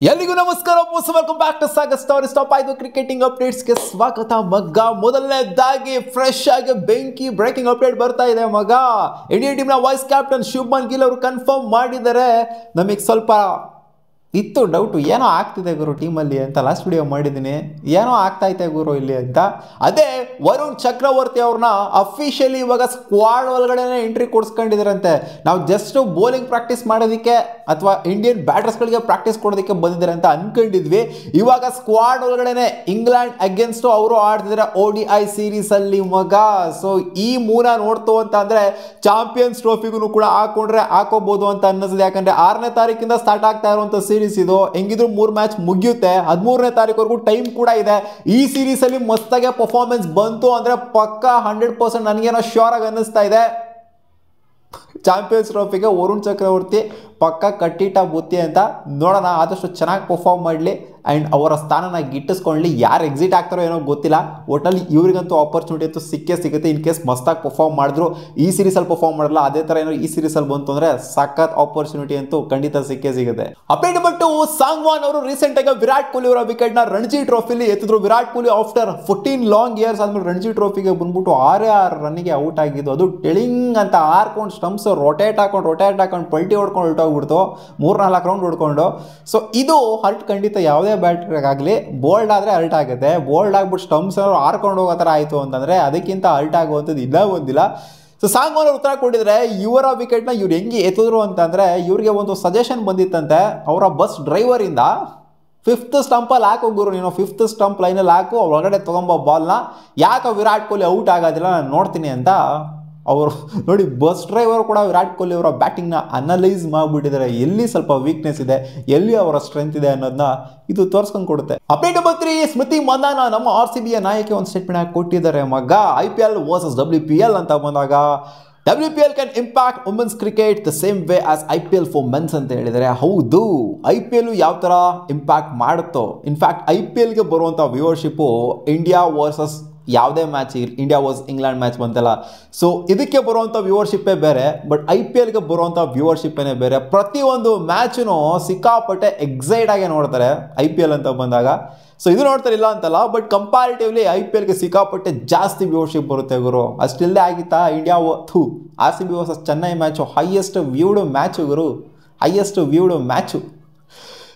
ಎಲ್ಲಿಗೂ ನಮಸ್ಕಾರ welcome back to Sagar story stop ಆಯ್ತು ಕ್ರಿಕೆಟಿಂಗ್ ಅಪ್ಡೇಟ್ಸ್ಗೆ ಸ್ವಾಗತ ಮಗ. ಮೊದಲನೇದಾಗಿ ಫ್ರೆಶ್ ಆಗಿ ಬೆಂಕಿ ಬ್ರೇಕಿಂಗ್ ಅಪ್ಡೇಟ್ ಬರ್ತಾ ಇದೆ ಮಗ. ಇಂಡಿಯನ್ ಟೀಮ್ನ ವೈಸ್ ಕ್ಯಾಪ್ಟನ್ ಶುಭ್ಮನ್ ಗಿಲ್ ಅವರು ಕನ್ಫರ್ಮ್ ಮಾಡಿದ್ದಾರೆ. ನಮಗೆ ಸ್ವಲ್ಪ ಇತ್ತು ಡೌಟು, ಏನೋ ಆಗ್ತಿದೆ ಗುರು ಟೀಮಲ್ಲಿ ಅಂತ ಲಾಸ್ಟ್ ವಿಡಿಯೋ ಮಾಡಿದ್ದೀನಿ, ಏನೋ ಆಗ್ತಾಯಿದೆ ಗುರು ಇಲ್ಲಿ ಅಂತ. ಅದೇ ವರುಣ್ ಚಕ್ರವರ್ತಿ ಅವ್ರನ್ನ ಅಫಿಷಿಯಲಿ ಇವಾಗ ಸ್ಕ್ವಾಡ್ ಒಳಗಡೆನೆ ಎಂಟ್ರಿ ಕೊಡಿಸ್ಕೊಂಡಿದ್ದಾರಂತೆ. ನಾವು ಜಸ್ಟ್ ಬೌಲಿಂಗ್ ಪ್ರಾಕ್ಟೀಸ್ ಮಾಡೋದಕ್ಕೆ ಅಥವಾ ಇಂಡಿಯನ್ ಬ್ಯಾಟರ್ಸ್ಗಳಿಗೆ ಪ್ರಾಕ್ಟೀಸ್ ಕೊಡೋದಕ್ಕೆ ಬಂದಿದ್ದಾರೆ ಅಂತ ಅನ್ಕೊಂಡಿದ್ವಿ. ಇವಾಗ ಸ್ಕ್ವಾಡ್ ಒಳಗಡೆನೆ ಇಂಗ್ಲೆಂಡ್ ಅಗೇನ್ಸ್ಟ್ ಅವರು ಆಡ್ತಿದ್ದಾರೆ ODI ಸೀರೀಸಲ್ಲಿ ಮಗ. ಸೊ ಈ ಮೂಲ ನೋಡ್ತು ಅಂತ ಅಂದರೆ ಚಾಂಪಿಯನ್ಸ್ ಟ್ರೋಫಿಗೂ ಕೂಡ ಹಾಕೋಬಹುದು ಅಂತ ಅನ್ನಿಸಿದೆ. ಯಾಕಂದರೆ 6ನೇ ತಾರೀಕಿಂದ ಸ್ಟಾರ್ಟ್ ಆಗ್ತಾ ಇರುವಂಥ ಸೀರೀಸ್ ಇದು. ಹೆಂಗಿದ್ರು 3 ಮ್ಯಾಚ್ ಮುಗಿಯುತ್ತೆ, 13ನೇ ತಾರೀಕುವರೆಗೂ ಟೈಮ್ ಕೂಡ ಇದೆ. ಈ ಸೀರೀಸ್ ಅಲ್ಲಿ ಮಸ್ತಾಗೆ ಪರ್ಫಾರ್ಮೆನ್ಸ್ ಬಂತು ಅಂದ್ರೆ ಪಕ್ಕಾ 100% ನನಗೇನೋ ಶ್ಯೂರ್ ಆಗಿ ಅನ್ನಿಸ್ತಾ ಇದೆ ಚಾಂಪಿಯನ್ಸ್ ಟ್ರೋಫಿಗೆ ವರುಣ್ ಚಕ್ರವರ್ತಿ ಪಕ್ಕ ಕಟ್ಟಿಟ್ಟ ಬುತ್ತಿ ಅಂತ. ನೋಡೋಣ, ಆದಷ್ಟು ಚೆನ್ನಾಗಿ ಪರ್ಫಾರ್ಮ್ ಮಾಡಲಿ ಆ್ಯಂಡ್ ಅವರ ಸ್ಥಾನನ ಗಿಟ್ಟಿಸ್ಕೊಳ್ಳಿ. ಯಾರು ಎಕ್ಸಿಟ್ ಆಗ್ತಾರೋ ಏನೋ ಗೊತ್ತಿಲ್ಲ, ಒಟ್ಟಲ್ಲಿ ಇವರಿಗಂತೂ ಆಪರ್ಚುನಿಟಿ ಅಂತೂ ಸಿಕ್ಕೇ ಸಿಗುತ್ತೆ. ಇನ್ ಕೇಸ್ ಮಸ್ತಾಗಿ ಪರ್ಫಾರ್ಮ್ ಮಾಡಿದ್ರು, ಈ ಸೀರೀಸಲ್ಲಿ ಪರ್ಫಾರ್ಮ್ ಮಾಡಲ್ಲ ಅದೇ ಥರ ಏನೋ ಈ ಸೀರೀಸಲ್ಲಿ ಬಂತು ಅಂದರೆ ಸಖತ್ ಆಪರ್ಚುನಿಟಿ ಅಂತೂ ಖಂಡಿತ ಸಿಕ್ಕೇ ಸಿಗುತ್ತೆ. ಅಪ್ಡೇಟ್ ನಂಬರ್ 2, ಸಾಂಗ್ವಾನ್ ಅವರು ರೀಸೆಂಟಾಗಿ ವಿರಾಟ್ ಕೊಹ್ಲಿ ಅವರ ವಿಕೆಟ್ನ ರಣಜಿ ಟ್ರೋಫಿಲಿ ಎತ್ತಿದ್ರು. Virat Kohli after 14 long years ಆದ್ಮೇಲೆ ರಣಜಿ ಟ್ರೋಫಿಗೆ ಬಂದ್ಬಿಟ್ಟು 6 ರನ್ನಿಗೆ ಔಟ್ ಆಗಿದ್ದು. ಅದು ಟೆಳಿಂಗ್ ಅಂತ ಹಾರ್ಕೊಂಡು ಸ್ಟಂಪ್ಸ್ ರೊಟೇಟ್ ಹಾಕೊಂಡು ಪಲ್ಟಿ ಹೊಡ್ಕೊಂಡು ಹೊರಟೋಗ್ಬಿಡ್ತು 3-4 ರೌಂಡ್ ಹೊಡ್ಕೊಂಡು. ಸೊ ಇದು ಹರ್ಟ್ ಖಂಡಿತ ಯಾವುದೇ ಬ್ಯಾಟ್ರಿಗಾಗಲಿ. ಬೋಲ್ಡ್ ಆದರೆ ಹರ್ಟ್ ಆಗುತ್ತೆ, ಬೋಲ್ಡ್ ಆಗ್ಬಿಟ್ಟು ಸ್ಟಂಪ್ಸ್ ಹಾರ್ಕೊಂಡು ಹೋಗೋ ಥರ ಆಯಿತು ಅಂತಂದರೆ ಅದಕ್ಕಿಂತ ಹರ್ಟ್ ಆಗುವಂಥದ್ದು ಇಲ್ಲ ಒಂದಿಲ್ಲ. ಸೊ ಸಾಂಗ್ವಾನ್ ಉತ್ತರ ಕೊಟ್ಟಿದ್ರೆ ಇವರ ವಿಕೆಟ್ನ ಇವ್ರು ಹೆಂಗೆ ಎತ್ತಿದ್ರು ಅಂತಂದರೆ ಇವ್ರಿಗೆ ಒಂದು ಸಜೆಷನ್ ಬಂದಿತ್ತಂತೆ ಅವರ ಬಸ್ ಡ್ರೈವರಿಂದ. 5th ಸ್ಟಂಪಲ್ಲಿ ಹಾಕು ಗುರು ನೀನು, 5th ಸ್ಟಂಪ್ ಲೈನಲ್ಲಿ ಹಾಕು, ಒಳಗಡೆ ತೊಗೊಂಬ ಬಾಲ್ನ, ಯಾಕೆ ವಿರಾಟ್ ಕೊಹ್ಲಿ ಔಟ್ ಆಗೋದಿಲ್ಲ ನಾನು ನೋಡ್ತೀನಿ ಅಂತ ಅವರು. ನೋಡಿ, ಬಸ್ ಡ್ರೈವರ್ ಕೂಡ ವಿರಾಟ್ ಕೊಹ್ಲಿ ಅವರ ಬ್ಯಾಟಿಂಗ್ನ ಅನಲೈಸ್ ಮಾಡಿಬಿಟ್ಟಿದ್ದಾರೆ. ಎಲ್ಲಿ ಸ್ವಲ್ಪ ವೀಕ್ನೆಸ್ ಇದೆ, ಎಲ್ಲಿ ಅವರ ಸ್ಟ್ರೆಂತ್ ಇದೆ ಅನ್ನೋದನ್ನ ಇದು ತೋರಿಸ್ಕೊಂಡು ಕೊಡುತ್ತೆ. ಅಪ್ಡೇಟ್ ನಂಬರ್ 3, ಸ್ಮೃತಿ ಮಂದಾನ ನಮ್ಮ RCBಯ ನಾಯಕಿ ಒಂದು ಸ್ಟೇಟ್ಮೆಂಟ್ ಕೊಟ್ಟಿದ್ದಾರೆ ಮಗ. IPL ವರ್ಸಸ್ WPL ಅಂತ ಬಂದಾಗ WPL can impact women's cricket the same way as IPL for men's ಅಂತ ಹೇಳಿದರೆ. ಹೌದು, IPL ಯಾವ ಥರ ಇಂಪ್ಯಾಕ್ಟ್ ಮಾಡುತ್ತೋ, ಇನ್ಫ್ಯಾಕ್ಟ್ IPLಗೆ ಬರುವಂಥ ವ್ಯೂವರ್ಶಿಪ್ಪು ಇಂಡಿಯಾ ವರ್ಸಸ್ ಯಾವುದೇ match, India versus England match ಬಂತಲ್ಲ, ಸೊ ಇದಕ್ಕೆ ಬರುವಂಥ ವ್ಯೂವರ್ಶಿಪ್ಪೇ ಬೇರೆ, ಬಟ್ IPLಗೆ ಬರುವಂಥ ವ್ಯೂವರ್ಶಿಪ್ಪೇ ಬೇರೆ. ಪ್ರತಿಯೊಂದು ಮ್ಯಾಚೂ ಸಿಕ್ಕಾಪಟ್ಟೆ ಎಕ್ಸೈಟ್ ಆಗಿ ನೋಡ್ತಾರೆ IPL ಅಂತ ಬಂದಾಗ. ಸೊ ಇದು ನೋಡ್ತಾರಿಲ್ಲ ಅಂತಲ್ಲ, ಬಟ್ ಕಂಪ್ಯಾರಿಟಿವ್ಲಿ IPLಗೆ ಸಿಕ್ಕಾಪಟ್ಟೆ ಜಾಸ್ತಿ ವ್ಯೂವರ್ಶಿಪ್ ಬರುತ್ತೆ ಗುರು. ಅಷ್ಟಿಲ್ಲದೆ ಆಗಿತ್ತಾ India RCB versus Chennai match highest viewed match ಗುರು, ಹೈಯೆಸ್ಟ್ ವ್ಯೂಡ್ ಮ್ಯಾಚು.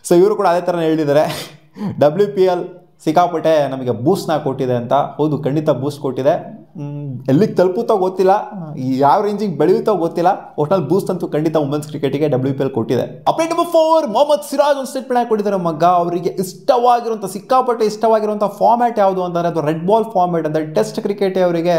ಸೊ ಇವರು ಕೂಡ ಅದೇ ಥರ ಹೇಳಿದ್ದಾರೆ, WPL ಸಿಕ್ಕಾಪಟ್ಟೆ ನಮಗೆ ಬೂಸ್ಟ್ನ ಕೊಟ್ಟಿದೆ ಅಂತ. ಹೌದು, ಖಂಡಿತ ಬೂಸ್ಟ್ ಕೊಟ್ಟಿದೆ. ಎಲ್ಲಿಗೆ ತಲುಪುತ್ತೋ ಗೊತ್ತಿಲ್ಲ, ಯಾವ ರೇಂಜಿಗೆ ಬೆಳೆಯುತ್ತೋ ಗೊತ್ತಿಲ್ಲ, ಒಟ್ನಲ್ಲಿ ಬೂಸ್ಟ್ ಅಂತೂ ಖಂಡಿತ ವುಮೆನ್ಸ್ ಕ್ರಿಕೆಟಿಗೆ WPL ಕೊಟ್ಟಿದೆ. ಅಪ್ಡೇಟ್ ನಂಬರ್ 4, ಮೊಹಮ್ಮದ್ ಸಿರಾಜ್ ಒಂದು ಸ್ಟೇಟ್ಮೆಂಟ್ ಕೊಟ್ಟಿದ್ದಾರೆ ಮಗ. ಅವರಿಗೆ ಸಿಕ್ಕಾಪಟ್ಟೆ ಇಷ್ಟವಾಗಿರುವಂಥ ಫಾರ್ಮ್ಯಾಟ್ ಯಾವುದು ಅಂತಂದರೆ ಅದು ರೆಡ್ ಬಾಲ್ ಫಾರ್ಮ್ಯಾಟ್ ಅಂತ. ಟೆಸ್ಟ್ ಕ್ರಿಕೆಟ್ ಅವರಿಗೆ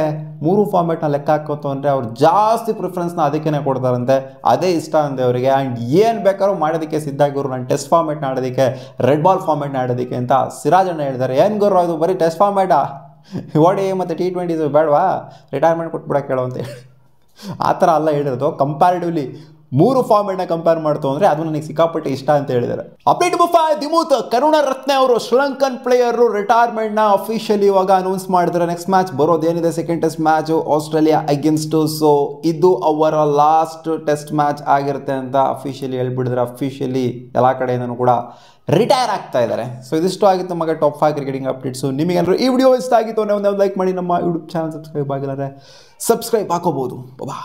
3 ಫಾರ್ಮ್ಯಾಟ್ನ ಲೆಕ್ಕ ಹಾಕೋತು ಅಂದರೆ ಅವ್ರು ಜಾಸ್ತಿ ಪ್ರಿಫರೆನ್ಸ್ನ ಅದಕ್ಕೇ ಕೊಡ್ತಾರಂತೆ, ಅದೇ ಇಷ್ಟ ಅಂತೆ ಅವರಿಗೆ. ಆ್ಯಂಡ್ ಏನು ಬೇಕಾದ್ರೂ ಮಾಡೋದಕ್ಕೆ ಸಿದ್ಧಾಗಿರು, ನಾನು ಟೆಸ್ಟ್ ಫಾರ್ಮ್ಯಾಟ್ನ ಆಡೋದಕ್ಕೆ, ರೆಡ್ ಬಾಲ್ ಫಾರ್ಮ್ಯಾಟ್ನ ಆಡೋದಕ್ಕೆ ಅಂತ ಸಿರಾಜ್ ಅಣ್ಣ ಹೇಳಿದ್ದಾರೆ. ಏನು ಗುರು ಅದು ಬರೀ ಟೆಸ್ಟ್ ಫಾರ್ಮ್ಯಾಟಾ, ODI ಮತ್ತು T20 ಬೇಡವಾ, ರಿಟೈರ್ಮೆಂಟ್ ಕೊಟ್ಬಿಡಕ್ಕೆ ಹೇಳೋ ಅಂತ ಆ ಥರ ಅಲ್ಲ ಹೇಳಿರೋದು. ಕಂಪ್ಯಾರಿಟಿವ್ಲಿ 3 ಫಾರ್ಮ್ಯಾಟ್ನ ಕಂಪೇರ್ ಮಾಡ್ತು ಅಂದರೆ ಅದು ನನಗೆ ಸಿಕ್ಕಾಪಟ್ಟೆ ಇಷ್ಟ ಅಂತ ಹೇಳಿದ್ದಾರೆ. ಅಪ್ಡೇಟ್ ನಂಬರ್ 5, ದಿಮೂತ್ ಕರುಣರತ್ನೆ ಅವರು ಶ್ರೀಲಂಕನ್ ಪ್ಲೇಯರು ರಿಟೈರ್ಮೆಂಟ್ನ ಅಫಿಷಿಯಲಿ ಇವಾಗ ಅನೌನ್ಸ್ ಮಾಡಿದ್ರೆ. ನೆಕ್ಸ್ಟ್ ಮ್ಯಾಚ್ ಬರೋದೇನಿದೆ, second test match Australia against. So ಇದು ಅವರ ಲಾಸ್ಟ್ ಟೆಸ್ಟ್ ಮ್ಯಾಚ್ ಆಗಿರುತ್ತೆ ಅಂತ ಅಫಿಷಿಯಲಿ ಹೇಳ್ಬಿಟ್ಟಿದ್ರೆ. ಅಫಿಷಿಯಲಿ ಎಲ್ಲ ಕಡೆಯಿಂದನೂ ಕೂಡ ರಿಟೈರ್ ಆಗ್ತಾ ಇದ್ದಾರೆ. ಸೊ ಇದಿಷ್ಟು ಆಗಿತ್ತು ಮಗ ಟಾಪ್ 5 ಕ್ರಿಕೆಟಿಂಗ್ ಅಪ್ಡೇಟ್ಸು. ನಿಮಗೇನಾದ್ರು ಈ ವಿಡಿಯೋ ಇಷ್ಟ ಆಗಿತ್ತು ಅಂದರೆ ಒಂದು ಲೈಕ್ ಮಾಡಿ, ನಮ್ಮ ಯೂಟ್ಯೂಬ್ ಚಾನಲ್ ಸಬ್ಸ್ಕ್ರೈಬ್ ಆಗಿಲ್ಲ ಸಬ್ಸ್ಕ್ರೈಬ್ ಹಾಕೋಬೋದು. ಬಾ.